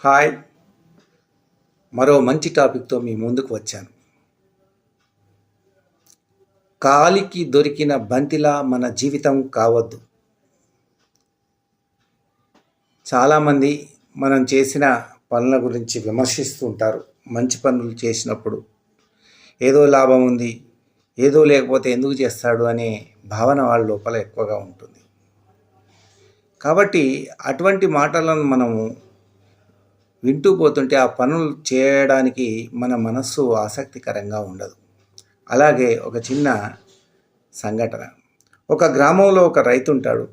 Hi! మరో మంచి టాపిక్‌తో మీ ముందుకు వచ్చాను. కాలికి దొరికిన బంతిలా మన జీవితం కావద్దు. చాలామంది మనం చేసిన పనుల గురించి విమర్శిస్తూ ఉంటారు. మంచి పనులు చేసినప్పుడు ఏదో లాభం ఉంది, ఏదో లేకపోతే ఎందుకు చేస్తాడు అనే భావన వాళ్ళ లోపల ఎక్కువగా ఉంటుంది. కాబట్టి అటువంటి మాటలను మనము వింటూ పోతుంటే ఆ పనులు చేయడానికి మన మనస్సు ఆసక్తికరంగా ఉండదు. అలాగే ఒక చిన్న సంఘటన. ఒక గ్రామంలో ఒక రైతు ఉంటాడు.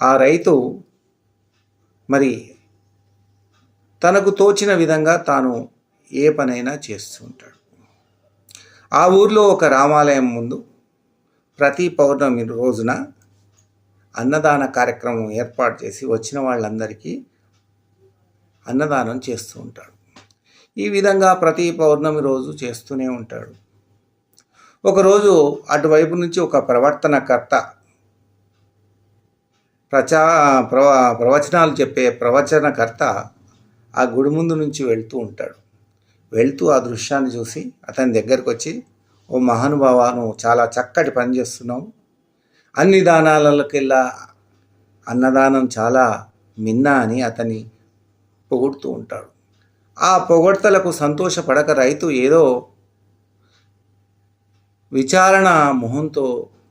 ఆ రైతు మరి తనకు తోచిన విధంగా తాను ఏ పనైనా చేస్తూ ఉంటాడు. ఆ ఊర్లో ఒక రామాలయం ముందు ప్రతి పౌర్ణమి రోజున అన్నదాన కార్యక్రమం ఏర్పాటు చేసి వచ్చిన వాళ్ళందరికీ అన్నదానం చేస్తూ ఉంటాడు. ఈ విధంగా ప్రతి పౌర్ణమి రోజు చేస్తూనే ఉంటాడు. ఒకరోజు అటువైపు నుంచి ఒక ప్రవర్తనకర్త ప్రవచనాలు చెప్పే ప్రవచనకర్త ఆ గుడి ముందు నుంచి వెళ్తూ ఉంటాడు. వెళ్తూ ఆ దృశ్యాన్ని చూసి అతని దగ్గరకు వచ్చి, ఓ మహానుభావ, నువ్వు చాలా చక్కటి పని చేస్తున్నావు, అన్ని దానాలకెల్లా అన్నదానం చాలా మిన్నా అని అతన్ని పొగుడుతూ ఉంటాడు. ఆ పొగడ్తలకు సంతోషపడక రైతు ఏదో విచారణ మొహంతో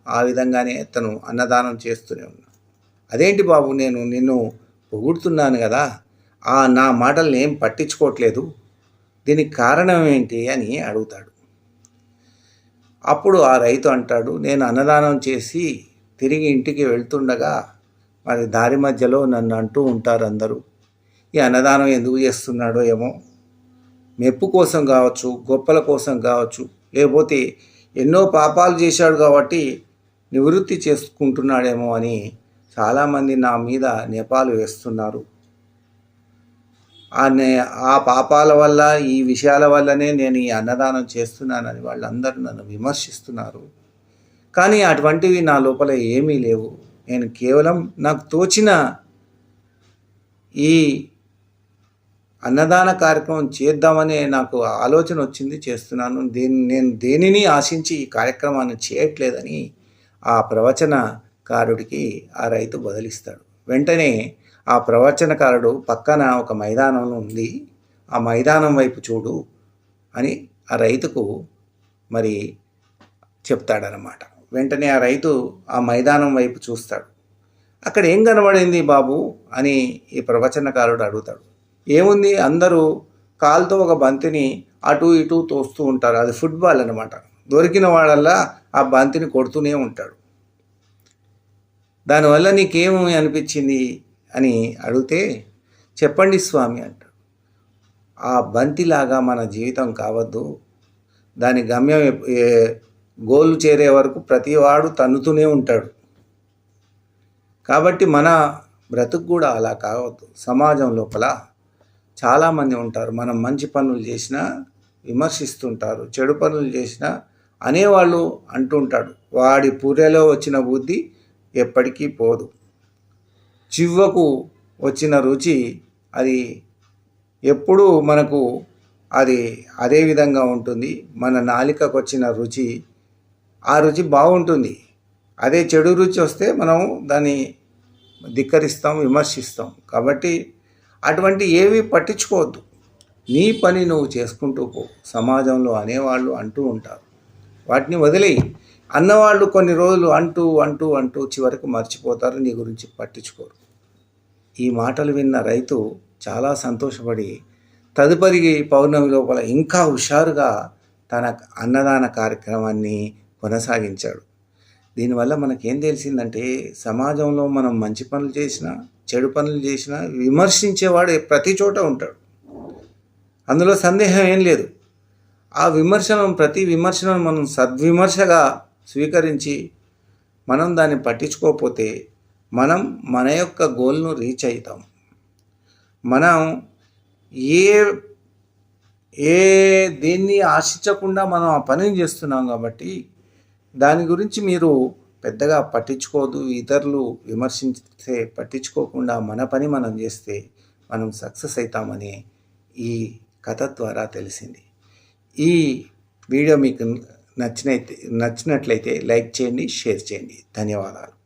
ఆ విధంగానే తను అన్నదానం చేస్తూనే ఉన్నాడు. అదేంటి బాబు, నేను నిన్ను పొగుడుతున్నాను కదా, నా మాటల్ని ఏం పట్టించుకోవట్లేదు, దీనికి కారణం ఏంటి అని అడుగుతాడు. అప్పుడు ఆ రైతు అంటాడు, నేను అన్నదానం చేసి తిరిగి ఇంటికి వెళ్తుండగా మరి దారి మధ్యలో నన్ను అంటూ ఉంటారు అందరూ, ఈ అన్నదానం ఎందుకు చేస్తున్నాడో ఏమో, మెప్పు కోసం కావచ్చు, గొప్పల కోసం కావచ్చు, లేకపోతే ఎన్నో పాపాలు చేశాడు కాబట్టి నివృత్తి చేసుకుంటున్నాడేమో అని చాలామంది నా మీద నెపాలు వేస్తున్నారు. ఆ పాపాల వల్ల, ఈ విషయాల వల్లనే నేను ఈ అన్నదానం చేస్తున్నానని వాళ్ళందరూ నన్ను విమర్శిస్తున్నారు. కానీ అటువంటివి నా లోపల ఏమీ లేవు. నేను కేవలం నాకు తోచిన ఈ అన్నదాన కార్యక్రమం చేద్దామనే నాకు ఆలోచన వచ్చింది, చేస్తున్నాను. నేను దేనిని ఆశించి ఈ కార్యక్రమాన్ని చేయట్లేదని ఆ ప్రవచనకారుడికి ఆ రైతు బదులిస్తాడు. వెంటనే ఆ ప్రవచనకారుడు పక్కన ఒక మైదానం ఉంది, ఆ మైదానం వైపు చూడు అని ఆ రైతుకు మరి చెప్తాడనమాట. వెంటనే ఆ రైతు ఆ మైదానం వైపు చూస్తాడు. అక్కడ ఏం కనబడింది బాబు అని ఈ ప్రవచనకారుడు అడుగుతాడు. ఏముంది, అందరూ కాలుతో ఒక బంతిని అటు ఇటు తోస్తూ ఉంటారు, అది ఫుట్బాల్ అనమాట. దొరికిన వాళ్ళల్లా ఆ బంతిని కొడుతూనే ఉంటాడు. దానివల్ల నీకేమి అనిపించింది అని అడిగితే, చెప్పండి స్వామి అంటాడు. ఆ బంతిలాగా మన జీవితం కావద్దు, దాని గమ్యం గోలు చేరే వరకు ప్రతివాడు తన్నుతూనే ఉంటాడు. కాబట్టి మన బ్రతుకు కూడా అలా కావద్దు. సమాజం లోపల చాలామంది ఉంటారు, మనం మంచి పనులు చేసినా విమర్శిస్తుంటారు, చెడు పనులు చేసినా అనేవాళ్ళు అంటుంటాడు, వాడి పూరెలో వచ్చిన బుద్ధి ఎప్పటికీ పోదు, చివ్వకు వచ్చిన రుచి అది ఎప్పుడూ మనకు అది అదే విధంగా ఉంటుంది. మన నాలికకు వచ్చిన రుచి, ఆ రుచి బాగుంటుంది. అదే చెడు రుచి వస్తే మనం దాన్ని ధిక్కరిస్తాం, విమర్శిస్తాం. కాబట్టి అటువంటి ఏవి పట్టించుకోవద్దు. నీ పని నువ్వు చేసుకుంటూ పో. సమాజంలో అనేవాళ్ళు అంటూ ఉంటారు, వాటిని వదిలేయి. అన్నవాళ్ళు కొన్ని రోజులు అంటూ అంటూ అంటూ చివరికి మర్చిపోతారు, నీ గురించి పట్టించుకోరు. ఈ మాటలు విన్న రైతు చాలా సంతోషపడి తదుపరి పౌర్ణమి లోపల ఇంకా హుషారుగా తన అన్నదాన కార్యక్రమాన్ని కొనసాగించాడు. దీనివల్ల మనకేం తెలిసిందంటే, సమాజంలో మనం మంచి పనులు చేసినా చెడు పనులు చేసినా విమర్శించేవాడు ప్రతి చోట ఉంటాడు, అందులో సందేహం ఏం లేదు. ఆ ప్రతి విమర్శను మనం సద్విమర్శగా స్వీకరించి మనం దాన్ని పట్టించుకోకపోతే మనం మన యొక్క గోల్ను రీచ్ అవుతాం. మనం దేన్ని ఆశించకుండా మనం ఆ పనిని చేస్తున్నాం కాబట్టి దాని గురించి మీరు పెద్దగా పట్టించుకోదు. ఇతరులు విమర్శించితే పట్టించుకోకుండా మన పని మనం చేస్తే మనం సక్సెస్ అవుతామని ఈ కథ ద్వారా తెలిసింది. ఈ వీడియో మీకు నచ్చినట్లయితే లైక్ చేయండి, షేర్ చేయండి. ధన్యవాదాలు.